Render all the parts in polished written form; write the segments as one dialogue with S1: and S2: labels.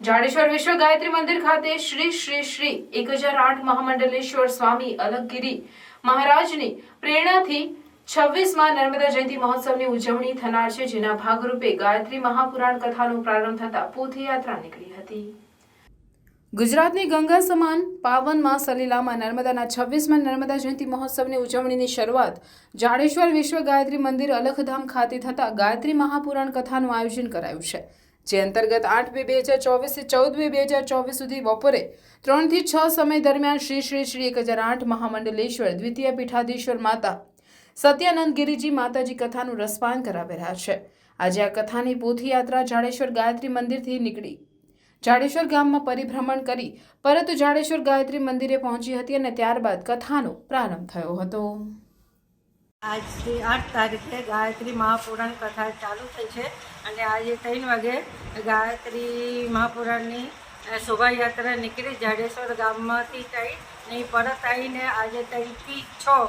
S1: જાડેશ્વર વિશ્વ ગાયત્રી મંદિર ખાતે શ્રી શ્રી શ્રી 1008 મહામંડલેશ્વર સ્વામી અલગગીરી મહારાજની પ્રેરણાથી 26માં નર્મદા જયંતિ મહોત્સવની ઉજવણી થનાર છે, જેના ભાગરૂપે ગાયત્રી મહાપુરાણ કથાનો પ્રારંભ થતા પોથયાત્રા નીકળી હતી। ગુજરાતની ગંગા સમાન પાવન માં સલીલામાં નર્મદાના 26માં નર્મદા જયંતિ મહોત્સવની ઉજવણીની શરૂઆત જાડેશ્વર વિશ્વ ગાયત્રી મંદિર અલખધામ ખાતે થતા ગાયત્રી મહાપુરાણ કથાનું આયોજન કરાયું છે, જે અંતર્ગત 8/2/2024 થી 14/2/2024 સુધી બપોરે 3 થી 6 સમય દરમિયાન શ્રી શ્રી શ્રી 1008 મહામંડલેશ્વર દ્વિતીય પીઠાધીશ્વર માતા સત્યાનંદ ગિરિજી માતાજી કથાનું રસપાન કરાવી રહ્યા છે। આજે આ કથાની પોથયાત્રા જાડેશ્વર ગાયત્રી મંદિરથી નીકળી જાડેશ્વર ગામમાં પરિભ્રમણ કરી પરત જાડેશ્વર ગાયત્રી મંદિરે પહોંચી હતી અને ત્યારબાદ કથાનો પ્રારંભ થયો હતો।
S2: આજથી 8 તારીખે ગાયત્રી મહાપુરાણ કથા ચાલુ થઈ છે અને આજે 3 વાગે ગાયત્રી મહાપુરાણની શોભાયાત્રા નીકળી જાડેશ્વર ગામમાંથી થઈ પરત આવીને આજે 3 થી 6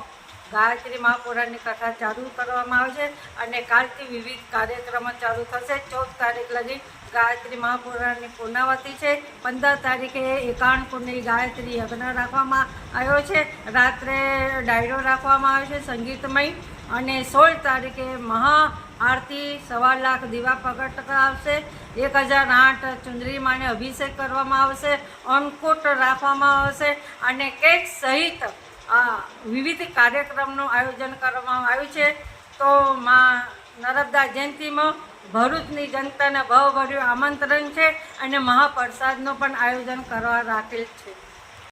S2: ગાયત્રી મહાપુરાણની કથા ચાલુ કરવામાં આવશે અને કાલથી વિવિધ કાર્યક્રમો ચાલુ થશે। 14 તારીખ લગી ગાયત્રી મહાપુરાણની પૂર્ણાવતી છે। 15 તારીખે 51 કુંડની ગાયત્રી યજ્ઞ રાખવામાં આવ્યો છે। રાત્રે ડાયરો રાખવામાં આવ્યો છે સંગીતમય અને 16 તારીખે મહા આરતી 1.25 લાખ દીવા પ્રગટ આવશે। 1008 ચુંદરી માને અભિષેક કરવામાં આવશે, અન્નકૂટ રાખવામાં આવશે અને કેક સહિત વિવિધ કાર્યક્રમનું આયોજન કરવામાં આવ્યું છે। તો માં નર્મદા જયંતિમાં ભરૂચની જનતાને ભાવભર્યું આમંત્રણ છે અને મહાપ્રસાદનું પણ આયોજન કરવા રાખેલ છે।